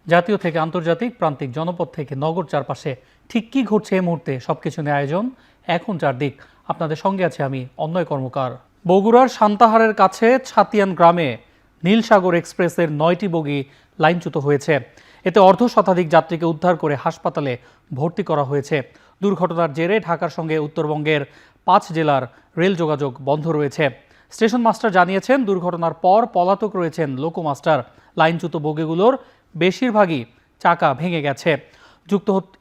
জাতীয় থেকে আন্তর্জাতিক, প্রান্তিক, জনপদ থেকে নগর, চারপাশে ঠিক কি ঘটছে এই মুহূর্তে সবকিছু নিয়ে আয়োজন এখন চারদিক। আপনাদের সঙ্গে আছে আমি অন্যয় কর্মকার। বগুড়ার সান্তাহারের কাছে ছাতিয়ান গ্রামে নীলসাগর এক্সপ্রেসের 9টি বগি লাইনচ্যুত হয়েছে। এতে অর্ধশতাধিক যাত্রীকে উদ্ধার করে হাসপাতালে ভর্তি করা হয়েছে। দুর্ঘটনার জেরে ঢাকার সঙ্গে উত্তরবঙ্গের 5 জেলার রেল যোগাযোগ বন্ধ রয়েছে। স্টেশন মাস্টার জানিয়েছেন, দুর্ঘটনার পর পলাতক রয়েছেন লোকোমাস্টার। লাইনচ্যুত বগিগুলোর বেশিরভাগই চাকা ভেঙে গেছে।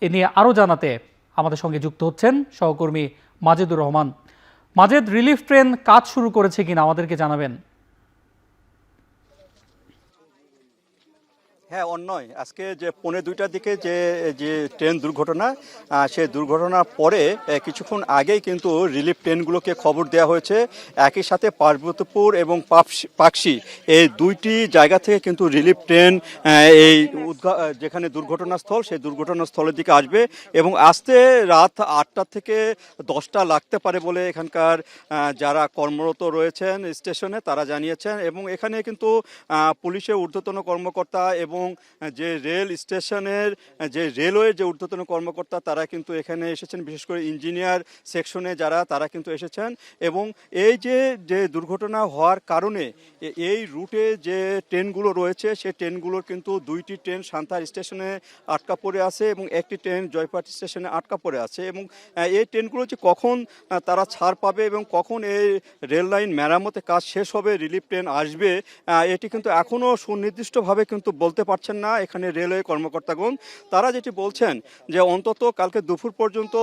এ নিয়ে আরও জানাতে আমাদের সঙ্গে যুক্ত হচ্ছেন সহকর্মী মাজেদুর রহমান। মাজেদ, রিলিফ ট্রেন কাজ শুরু করেছে কিনা আমাদেরকে জানাবেন। হ্যাঁ, অন্যয় আজকে যে 1:45টার দিকে যে ট্রেন দুর্ঘটনা, সেই দুর্ঘটনার পরে কিছুক্ষণ আগেই কিন্তু রিলিফ ট্রেনগুলোকে খবর দেওয়া হয়েছে। একই সাথে পার্বতীপুর এবং পাকশি এই দুইটি জায়গা থেকে কিন্তু রিলিফ ট্রেন এই যেখানে দুর্ঘটনাস্থল সেই দুর্ঘটনাস্থলের দিকে আসবে এবং আসতে রাত 8টা থেকে 10টা লাগতে পারে বলে এখানকার যারা কর্মরত রয়েছেন স্টেশনে তারা জানিয়েছেন। এবং এখানে কিন্তু পুলিশের ঊর্ধ্বতন কর্মকর্তা এবং যে রেল স্টেশনের যে রেলওয়ের যে ঊর্ধ্বতন কর্মকর্তা তারা কিন্তু এখানে এসেছেন, বিশেষ করে ইঞ্জিনিয়ার সেকশনে যারা তারা কিন্তু এসেছেন। এবং এই যে দুর্ঘটনা হওয়ার কারণে এই রুটে যে ট্রেনগুলো রয়েছে সেই ট্রেনগুলোর কিন্তু 2টি ট্রেন সান্তাহার স্টেশনে আটকা পড়ে আছে এবং একটি ট্রেন জয়পাট স্টেশনে আটকা পড়ে আছে। এবং এই ট্রেনগুলো যে কখন তারা ছাড় পাবে এবং কখন এই রেল লাইন মেরামতের কাজ শেষ হবে, রিলিফ ট্রেন আসবে, এটি কিন্তু এখনও সুনির্দিষ্টভাবে কিন্তু বলতে পারছেন না এখানে রেলওয়ে কর্মকর্তাগণ। তারা যেটি বলছেন যে অন্তত কালকে দুপুর পর্যন্ত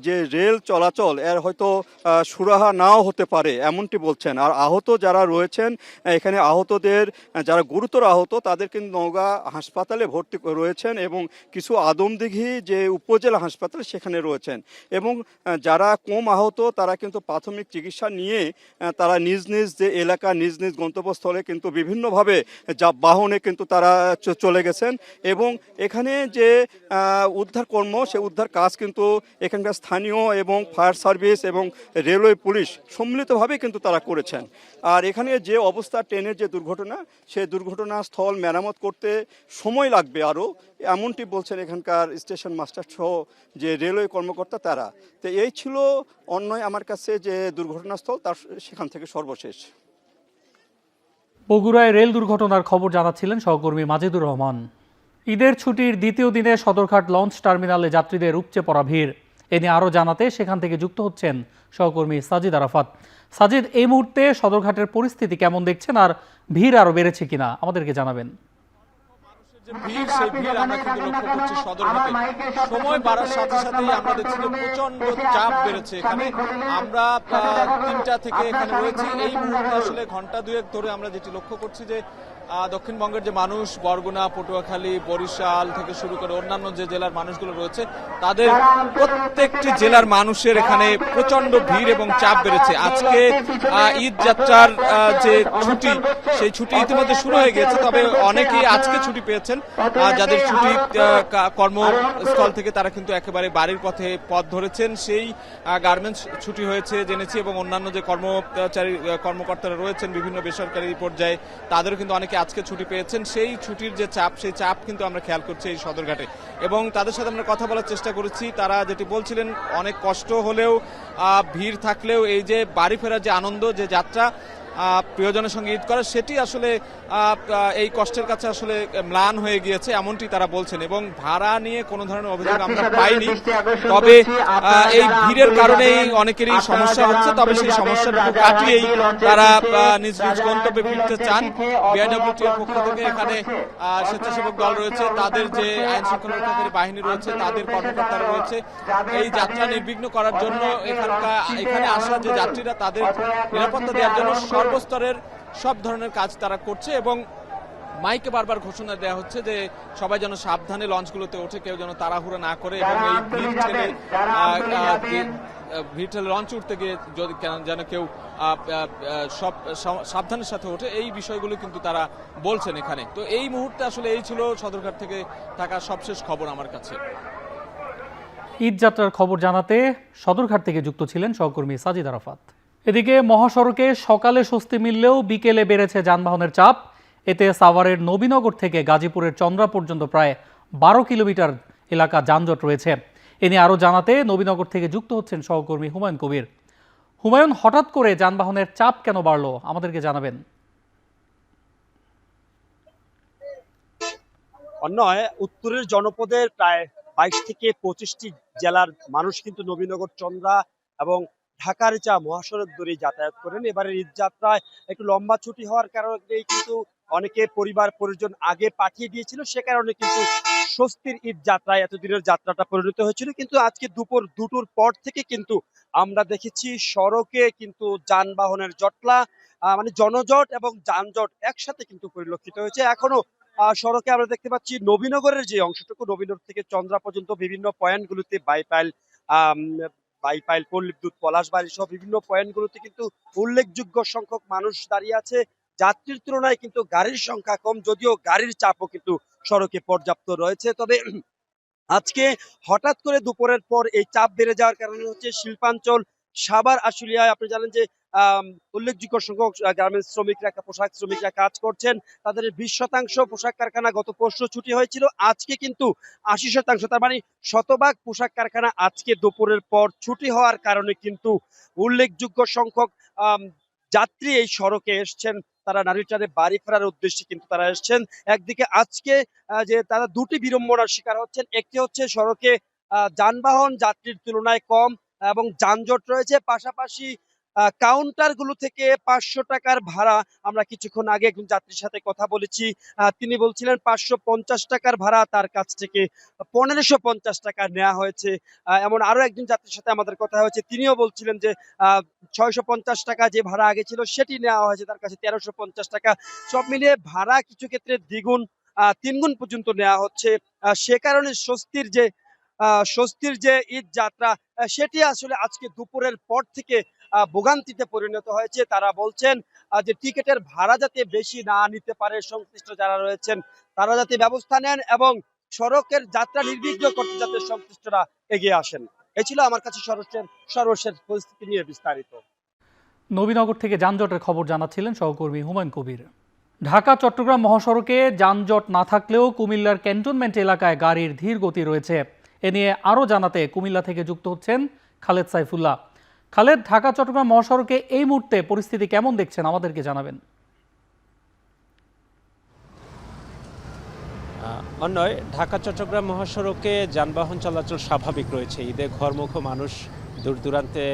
যে রেল চলাচল এর হয়তো সুরাহা নাও হতে পারে এমনটি বলছেন। আর আহত যারা রয়েছেন এখানে আহতদের যারা গুরুতর আহত তাদের কিন্তু নওগাঁ হাসপাতালে ভর্তি রয়েছেন এবং কিছু আদমদিঘি যে উপজেলা হাসপাতাল সেখানে রয়েছেন। এবং যারা কম আহত তারা কিন্তু প্রাথমিক চিকিৎসা নিয়ে তারা নিজ নিজ যে এলাকা নিজ নিজ গন্তব্যস্থলে কিন্তু বিভিন্নভাবে বাহনে কিন্তু তারা চলে গেছেন। এবং এখানে যে উদ্ধার কর্ম সে উদ্ধার কাজ কিন্তু এখানকার স্থানীয় এবং ফায়ার সার্ভিস এবং রেলওয়ে পুলিশ সম্মিলিতভাবে কিন্তু তারা করেছেন। আর এখানে যে অবস্থা ট্রেনের যে দুর্ঘটনা সেই দুর্ঘটনাস্থল মেরামত করতে সময় লাগবে আরও, এমনটি বলছেন এখানকার স্টেশন মাস্টার সহ যে রেলওয়ে কর্মকর্তা তারা। তো এই ছিল অন্যয় আমার কাছে যে দুর্ঘটনাস্থল তার সেখান থেকে সর্বশেষ। বগুড়ায় রেল দুর্ঘটনার খবর জানাচ্ছিলেন সহকর্মী মাজেদুর রহমান। ঈদের ছুটির দ্বিতীয় দিনে সদরঘাট লঞ্চ টার্মিনালে যাত্রীদের উপচে পড়া ভিড়। এ নিয়ে আরও জানাতে সেখান থেকে যুক্ত হচ্ছেন সহকর্মী সাজিদ আরাফাত। সাজিদ, এই মুহূর্তে সদরঘাটের পরিস্থিতি কেমন দেখছেন আর ভিড় আরও বেড়েছে কিনা আমাদেরকে জানাবেন। ভিড় সেই ভিড় আমরা কিন্তু লক্ষ্য করছি সদরঘাটে। সময় বাড়ার সাথে সাথেই আমরা দেখছি যে প্রচন্ড চাপ বেড়েছে এখানে। আমরা 3টা থেকে এখানে রয়েছি। এই মুহূর্তে আসলে ঘন্টা দুয়েক ধরে আমরা যেটি লক্ষ্য করছি যে দক্ষিণবঙ্গের যে মানুষ বরগুনা, পটুয়াখালী, বরিশাল থেকে শুরু করে অন্যান্য যে জেলার মানুষগুলো রয়েছে তাদের প্রত্যেকটি জেলার মানুষের এখানে প্রচন্ড ভিড় এবং চাপ বেড়েছে। আজকে ঈদ যাত্রার যে ছুটি সেই ছুটি ইতিমধ্যে শুরু হয়ে গেছে, তবে অনেকেই আজকে ছুটি পেয়েছেন। যাদের ছুটি কর্মস্থল থেকে তারা কিন্তু একেবারে বাড়ির পথে পথ ধরেছেন। সেই গার্মেন্টস ছুটি হয়েছে জেনেছি এবং অন্যান্য যে কর্মকর্তারা রয়েছেন বিভিন্ন বেসরকারি পর্যায়ে তাদেরও কিন্তু অনেকে আজকে ছুটি পেয়েছেন। সেই ছুটির যে চাপ সেই চাপ কিন্তু আমরা খেয়াল করছি এই সদরঘাটে এবং তাদের সাথে আমরা কথা বলার চেষ্টা করেছি। তারা যেটি বলছিলেন, অনেক কষ্ট হলেও ভিড় থাকলেও এই যে বাড়ি ফেরার যে আনন্দ, যে যাত্রা, প্রিয়জনের সঙ্গে ঈদ করা, সেটি আসলে এই কষ্টের কাছে আসলে ম্লান হয়ে গিয়েছে এমনটি তারা বলছেন। এবং ভাড়া নিয়ে কোনো ধরনের অভিযোগ আমরা পাইনি, তবে এই ভিড়ের কারণেই অনেকেরই সমস্যা হচ্ছে। তবে সেই সমস্যাটুকু কাটিয়েই তারা নিজ নিজ গন্তব্যে ফিরতে চান। বিআইডব্লিউটি এর পক্ষ থেকে এখানে স্বেচ্ছাসেবক দল রয়েছে, তাদের যে আইন শৃঙ্খলা রক্ষাকারী বাহিনী রয়েছে, তাদের কর্মকর্তারা রয়েছে এই যাত্রা নির্বিঘ্ন করার জন্য এখানে আসা যে যাত্রীরা তাদের নিরাপত্তা দেওয়ার জন্য সর্বস্তরের সব ধরনের কাজ তারা করছে। এবং মাইকে বারবার ঘোষণা দেওয়া হচ্ছে যে সবাই যেন সাবধানে লঞ্চগুলোতে ওঠে, কেউ যেন তাড়াহুড়ো না করে এবং এই ভিড় ঠেলে ভিড় ঠেলে লঞ্চ উঠতে গিয়ে যদি যেন কেউ সব সাবধানের সাথে ওঠে, এই বিষয়গুলো কিন্তু তারা বলছেন এখানে। তো এই মুহূর্তে আসলে এই ছিল সদরঘাট থেকে থাকা সবশেষ খবর আমার কাছে। ঈদ যাত্রার খবর জানাতে সদরঘাট থেকে যুক্ত ছিলেন সহকর্মী সাজিদ আরাফাত। এদিকে মহাসড়কে সকালে স্বস্তি মিললেও বিকেলে বেড়েছে যানবাহনের চাপ। এতে সাভারের নবীনগর থেকে গাজীপুরের চন্দ্রা পর্যন্ত প্রায় 12 কিলোমিটার এলাকা যানজট রয়েছে। এ নিয়ে আরও জানাতে নবীনগর থেকে যুক্ত হচ্ছেন সহকর্মী হুমায়ুন কবির। হুমায়ুন, হঠাৎ করে যানবাহনের চাপ কেন বাড়লো আমাদেরকে জানাবেন। অন্যয় উত্তরের জনপদের প্রায় 22 থেকে 25টি জেলার মানুষ কিন্তু নবীনগর, চন্দ্রা এবং ঢাকার মহাসড়ক ধরে যাতায়াত করেন। এবারের ঈদ যাত্রায় একটু লম্বা ছুটি হওয়ার কারণেই কিন্তু অনেকে পরিবার পরিজন আগে পাঠিয়ে দিয়েছিল, সে কারণে কিন্তু স্বস্তির ঈদ যাত্রায় এতদিনের যাত্রাটা পরিণত হয়েছিল। কিন্তু আজকে দুপুর 2টোর পর থেকে কিন্তু আমরা দেখেছি সড়কে কিন্তু যানবাহনের জটলা, মানে জনজট এবং যানজট একসাথে কিন্তু পরিলক্ষিত হয়েছে। এখনো সড়কে আমরা দেখতে পাচ্ছি নবীনগরের যে অংশটুকু, নবীনগর থেকে চন্দ্রা পর্যন্ত বিভিন্ন পয়েন্টগুলোতে বাইপাইল, পল্লীবিদ্যুৎ, পলাশবাড়ি সহ বিভিন্ন পয়েন্টগুলোতে কিন্তু উল্লেখযোগ্য সংখ্যক মানুষ দাঁড়িয়ে আছে। যাত্রীর তুলনায় কিন্তু গাড়ির সংখ্যা কম, যদিও গাড়ির চাপও কিন্তু সড়কে পর্যাপ্ত রয়েছে। তবে আজকে হঠাৎ করে দুপুরের পর এই চাপ বেড়ে যাওয়ার কারণে হচ্ছে শিল্পাঞ্চল সাভার আশুলিয়ায় আপনি জানেন যে উল্লেখযোগ্য সংখ্যক গার্মেন্টস শ্রমিকরা, পোশাক শ্রমিকরা কাজ করছেন। তাদের 20% পোশাক কারখানা গত পরশু ছুটি হয়েছিল, আজকে কিন্তু 80%, তার মানে শতভাগ পোশাক কারখানা আজকে দুপুরের পর ছুটি হওয়ার কারণে কিন্তু উল্লেখযোগ্য সংখ্যক যাত্রী এই সড়কে এসছেন। তারা নারীটারে বাড়ি ফেরার উদ্দেশ্যে কিন্তু তারা এসছেন। একদিকে আজকে যে তারা দুটি বিড়ম্বনার শিকার হচ্ছেন, একটি হচ্ছে সড়কে যানবাহন যাত্রীর তুলনায় কম এবং যানজট রয়েছে, পাশাপাশি কাউন্টার গুলো থেকে 500 টাকার ভাড়া, আমরা কিছুক্ষণ আগে একজন যাত্রীর সাথে কথা বলেছি, তিনি বলছিলেন 550 টাকার ভাড়া তার কাছ থেকে 1550 টাকা নেওয়া হয়েছে। এমন আরো একজন যাত্রীর সাথে আমাদের কথা হয়েছে, তিনিও বলছিলেন যে 650 টাকা যে ভাড়া আগে ছিল সেটি নেওয়া হয়েছে তার কাছে 1350 টাকা। সব মিলিয়ে ভাড়া কিছু ক্ষেত্রে দ্বিগুণ, 3 গুণ পর্যন্ত নেওয়া হচ্ছে। সে কারণে স্বস্তির যে ঈদ যাত্রা, সেটি আসলে আজকে দুপুরের পর থেকে ভোগান্তিতে পরিণত হয়েছে। তারা বলছেন যে টিকিটের ভাড়া যাতে বেশি না নিতে পারে সংশ্লিষ্ট যারা রয়েছেন, তারা যাতে ব্যবস্থা নেন এবং সড়কের যাত্রা নির্বিঘ্ন করতে যাতে সংশ্লিষ্টরা এগিয়ে আসেন। এই ছিল আমার কাছে সর্বশেষ পরিস্থিতি নিয়ে বিস্তারিত। নবীনগর থেকে যানজটের খবর জানাচ্ছিলেন সহকর্মী হুমায়ুন কবির। ঢাকা চট্টগ্রাম মহাসড়কে যানজট না থাকলেও কুমিল্লার ক্যান্টনমেন্ট এলাকায় গাড়ির ধীর গতি রয়েছে। এ নিয়ে আরও জানাতে কুমিল্লা থেকে যুক্ত হচ্ছেন খালেদ সাইফুল্লাহ। খালেদ, ঢাকা চট্টগ্রাম মহাসড়কে এই মুহূর্তে পরিস্থিতি কেমন দেখছেন আমাদেরকে জানাবেন। অন্যয়, ঢাকা চট্টগ্রাম মহাসড়কে যানবাহন চলাচল স্বাভাবিক রয়েছে। ঈদে ঘরমুখ মানুষ দূর দূরান্তে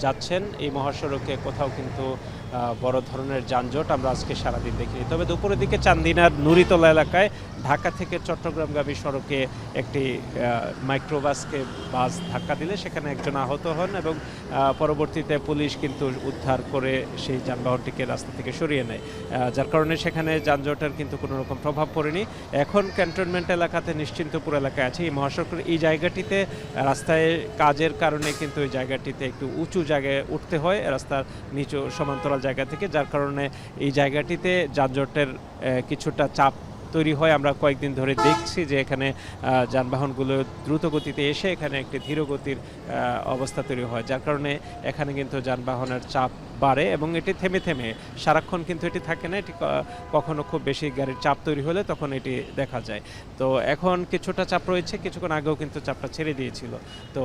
যাচ্ছেন। এই মহাসড়কে কোথাও কিন্তু বড় ধরনের যানজট আমরা আজকে সারাদিন দেখিনি। তবে দুপুরের দিকে চান্দিনার নুরিতলা এলাকায় ঢাকা থেকে চট্টগ্রামগামী সড়কে একটি মাইক্রোবাসকে বাস ধাক্কা দিলে সেখানে একজন আহত হন এবং পরবর্তীতে পুলিশ কিন্তু উদ্ধার করে সেই যানবাহনটিকে রাস্তা থেকে সরিয়ে নেয়, যার কারণে সেখানে যানজটের কিন্তু কোনো রকম প্রভাব পড়েনি। এখন ক্যান্টনমেন্ট এলাকাতে নিশ্চিন্তপুর এলাকায় আছে। এই মহাসড়কের এই জায়গাটিতে রাস্তায় কাজের কারণে কিন্তু এই জায়গাটিতে একটু উঁচু জায়গায় উঠতে হয় রাস্তার নিচু সমান্তরাল জায়গা থেকে, যার কারণে এই জায়গাটিতে যানজটের কিছুটা চাপ তৈরি হয়। আমরা কয়েকদিন ধরে দেখছি যে এখানে যানবাহনগুলো দ্রুত গতিতে এসে এখানে একটি ধীর গতির অবস্থা তৈরি হয়, যার কারণে এখানে কিন্তু যানবাহনের চাপ বাড়ে এবং এটি থেমে থেমে সারাক্ষণ কিন্তু এটি থাকে না। এটি কখনো খুব বেশি গাড়ির চাপ তৈরি হলে তখন এটি দেখা যায়। তো এখন কিছুটা চাপ রয়েছে, কিছুক্ষণ আগেও কিন্তু চাপটা ছেড়ে দিয়েছিল। তো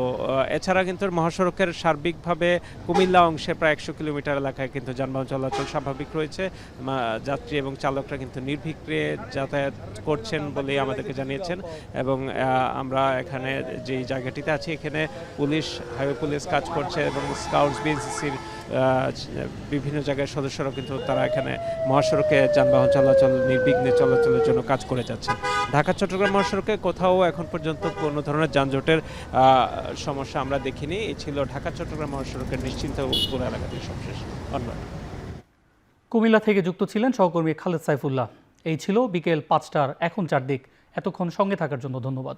এছাড়া কিন্তু মহাসড়কের সার্বিকভাবে কুমিল্লা অংশে প্রায় 100 কিলোমিটার এলাকায় কিন্তু যানবাহন চলাচল স্বাভাবিক রয়েছে। যাত্রী এবং চালকরা কিন্তু নির্বিঘ্নে যাতায়াত করছেন বলেই আমাদেরকে জানিয়েছেন। এবং আমরা এখানে যে জায়গাটিতে আছি এখানে হাইওয়ে পুলিশ কাজ করছে এবং স্কাউটস, বিএনসিসির বিভিন্ন জায়গায় সদস্যরা কিন্তু তারা এখানে মহাসড়কে যানবাহন চলাচল নির্বিঘ্নে চলাচলের জন্য কাজ করে যাচ্ছেন। ঢাকা চট্টগ্রাম মহাসড়কে কোথাও এখন পর্যন্ত কোনো ধরনের যানজটের সমস্যা আমরা দেখিনি। এই ছিল ঢাকা চট্টগ্রাম মহাসড়কের নিশ্চিন্তপুর এলাকাতে সবশেষ। কুমিল্লা থেকে যুক্ত ছিলেন সহকর্মী খালেদ সাইফুল্লাহ। এই ছিল বিকেল 5টার এখন 4 দিক। এতক্ষণ সঙ্গে থাকার জন্য ধন্যবাদ।